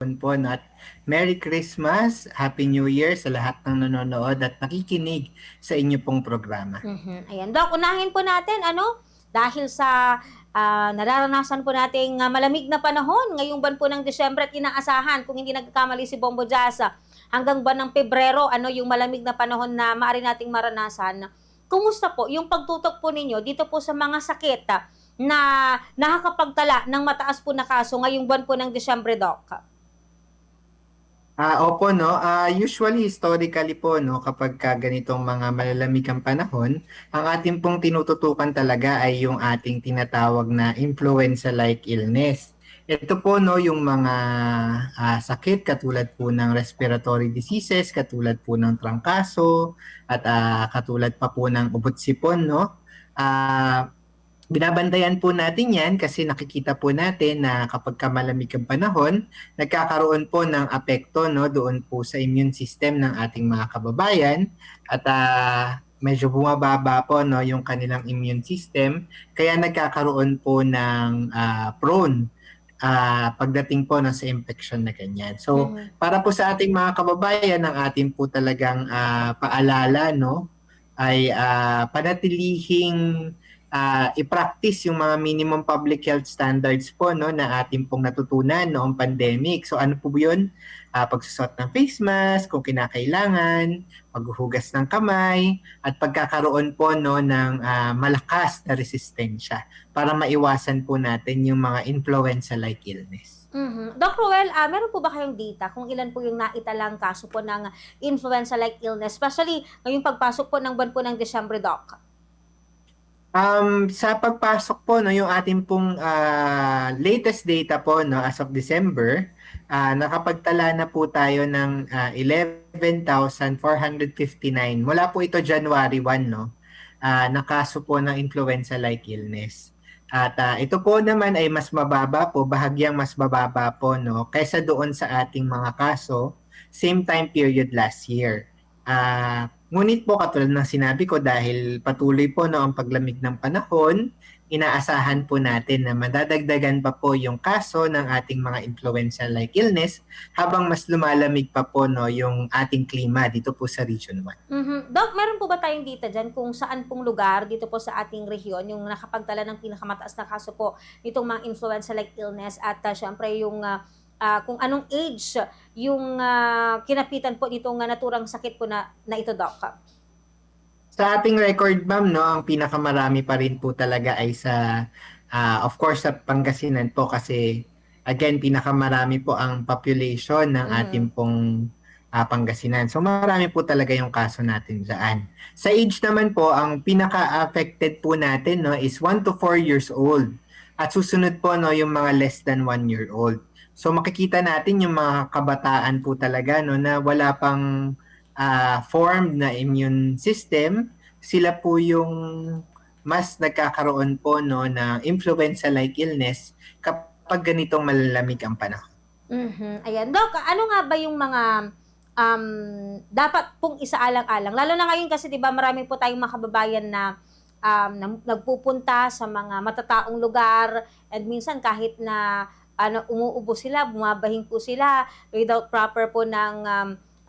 po no, at Merry Christmas, Happy New Year sa lahat ng nanonood at nakikinig sa inyo pong programa. Ayan, Doc, unahin po natin, dahil sa nararanasan po nating malamig na panahon ngayong buwan po ng Disyembre at inaasahan, kung hindi nagkakamali si Bombo Jazz, hanggang buwan ng Pebrero, yung malamig na panahon na maaari nating maranasan. Kumusta po yung pagtutok po ninyo dito po sa mga sakit na nakakapagtala ng mataas po na kaso ngayong buwan po ng Disyembre, Doc? Opo, no. Usually, historically po, no, kapag ganitong mga malalamig ang panahon, ang ating pong tinututukan talaga ay yung ating tinatawag na influenza-like illness. Ito po, no, yung mga sakit katulad po ng respiratory diseases, katulad po ng trangkaso, at katulad pa po ng ubot-sipon, no. Ah, Binabantayan po natin yan kasi nakikita po natin na kapag malamig ang panahon, nagkakaroon po ng apekto no, doon po sa immune system ng ating mga kababayan at medyo bumababa po no, yung kanilang immune system kaya nagkakaroon po ng prone pagdating po no, sa infection na ganyan. So para po sa ating mga kababayan, ang ating po talagang paalala no, ay panatilihing i-practice yung mga minimum public health standards po no na ating pong natutunan noong pandemic. So ano po 'yun? Pagsusot ng face mask kung kinakailangan, paghuhugas ng kamay at pagkakaroon po no ng malakas na resistensya para maiwasan po natin yung mga influenza-like illness. Doc Roel, meron po ba kayong data kung ilan po yung naitalang kaso po ng influenza-like illness, especially ngayong pagpasok po ng buwan po ng Disyembre, Doc? Sa pagpasok po no yung ating pong latest data po no as of December, nakapagtala na po tayo ng 11,459. Mula po ito January 1 no. Na kaso po ng influenza-like illness. At ito po naman ay mas mababa po, bahagyang mas mababa po no kaysa doon sa ating mga kaso same time period last year. Ngunit po katulad ng sinabi ko dahil patuloy po no ang paglamig ng panahon, inaasahan po natin na madadagdagan pa po yung kaso ng ating mga influenza-like illness habang mas lumalamig pa po no yung ating klima dito po sa Region 1. Doc, meron po ba tayong data dyan kung saan pong lugar dito po sa ating rehiyon yung nakapagtala ng pinakamataas na kaso po nitong mga influenza-like illness at syempre yung kung anong age yung kinapitan po nitong naturang sakit po na ito, Doc? Sa ating record, ma'am, no, ang pinakamarami pa rin po talaga ay sa, of course, sa Pangasinan po kasi, again, pinakamarami po ang population ng ating pong Pangasinan. So marami po talaga yung kaso natin dyan. Sa age naman po, ang pinaka-affected po natin no, is 1 to 4 years old. At susunod po no, yung mga less than 1 year old. So makikita natin yung mga kabataan po talaga no, na wala pang formed na immune system, sila po yung mas nagkakaroon po no na influenza-like illness kapag ganitong malalamig ang panahon. Ayan. Doc, ano nga ba yung mga dapat pong isaalang-alang? Lalo na ngayon kasi 'di ba marami po tayong mga kababayan na nagpupunta sa mga matataong lugar and minsan kahit na umuubo sila, bumabahing po sila without proper po ng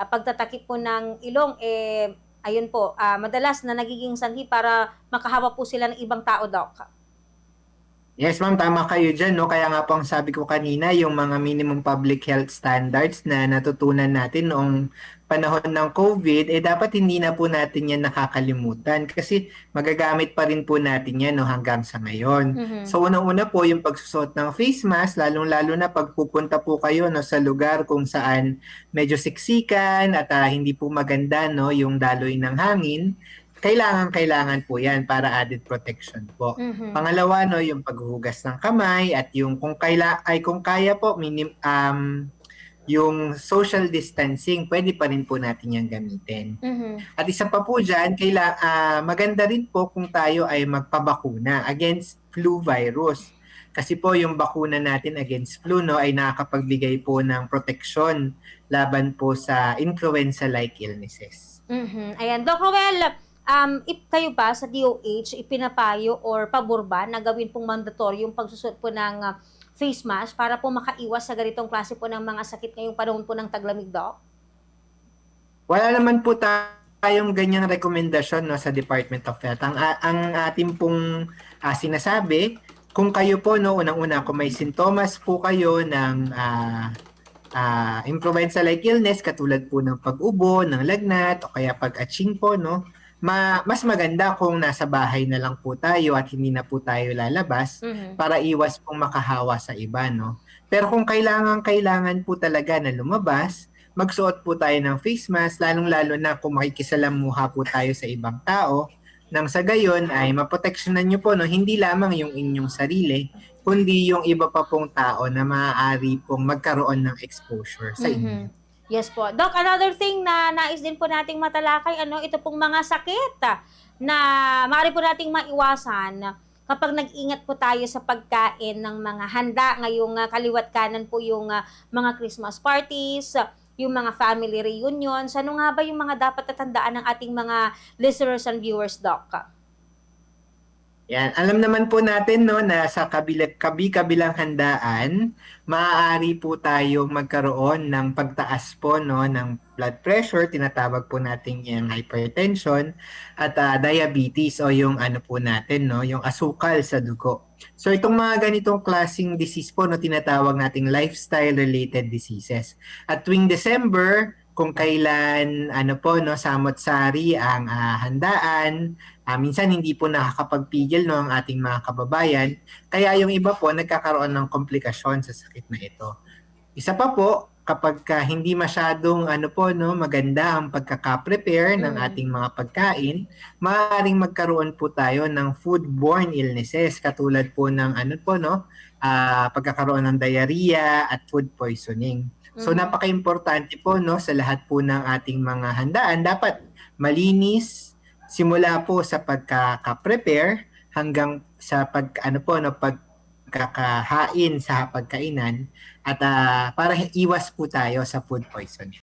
pagtatakip po ng ilong, ayun po, madalas na nagiging sanhi para makahawa po sila ng ibang tao, Doc. Yes, ma'am, tama kayo dyan, no? Kaya nga po ang sabi ko kanina, yung mga minimum public health standards na natutunan natin noong panahon ng COVID, dapat hindi na po natin yan nakakalimutan kasi magagamit pa rin po natin yan no, hanggang sa ngayon. So, unang-una po yung pagsusot ng face mask, lalong-lalo na pag pupunta po kayo no, sa lugar kung saan medyo siksikan at hindi po maganda no, yung daloy ng hangin, kailangan po yan para added protection po. Pangalawa no, yung paghuhugas ng kamay at yung kung kaya po yung social distancing, pwede pa rin po natin yan gamitin. At isa pa po dyan, maganda rin po kung tayo ay magpabakuna against flu virus. Kasi po yung bakuna natin against flu no, ay nakakapagbigay po ng proteksyon laban po sa influenza-like illnesses. Ayan. Doc Roel, kayo ba sa DOH ipinapayo or pabor ba na gawin pong mandatory yung pagsusot po ng face mask para po makaiwas sa ganitong klase po ng mga sakit ngayong panahon po ng taglamig, Doc? Wala naman po tayong ganyang rekomendasyon, no, sa Department of Health. Ang ating pong sinasabi, kung kayo po, no, unang-una, kung may sintomas po kayo ng influenza-like illness, katulad po ng pag-ubo, ng lagnat, o kaya pag-atching po, no, mas maganda kung nasa bahay na lang po tayo at hindi na po tayo lalabas Mhm. para iwas pong makahawa sa iba, no. Pero kung kailangan po talaga na lumabas, magsuot po tayo ng face mask, lalong-lalo na kung makikisalamuha po tayo sa ibang tao, nang sa gayon ay maproteksyonan nyo po, no, hindi lamang yung inyong sarili, kundi yung iba pa pong tao na maaari pong magkaroon ng exposure sa inyo. Mhm. Yes po. Doc, another thing na nais din po nating matalakay, ito pong mga sakit na maaari po nating maiwasan kapag nag-ingat po tayo sa pagkain ng mga handa ngayong kaliwat kanan po yung mga Christmas parties, yung mga family reunions. Ano nga ba yung mga dapat tatandaan ng ating mga listeners and viewers, Doc? Yan. Alam naman po natin, no, na sa kabilang handaan, maaari po tayong magkaroon ng pagtaas po, no, ng blood pressure, tinatawag po natin yung hypertension, at diabetes o yung ano po natin, no, yung asukal sa dugo. So itong mga ganitong klaseng disease po, no, tinatawag nating lifestyle-related diseases. At tuwing December, kung kailan ano po, no, samot-sari ang handaan, minsan hindi po nakakapagpigil, no, ang ating mga kababayan, kaya yung iba po nagkakaroon ng komplikasyon sa sakit na ito. Isa pa po, kapag hindi masyadong ano po, no, maganda ang pagkaka-prepare ng ating mga pagkain, maaaring magkaroon po tayo ng foodborne illnesses katulad po ng ano po, no, pagkakaroon ng diarrhea at food poisoning. So napaka-importante po, no, sa lahat po ng ating mga handaan, dapat malinis simula po sa pagkaka-prepare hanggang sa pagkakahain sa pagkainan at para iwas po tayo sa food poisoning.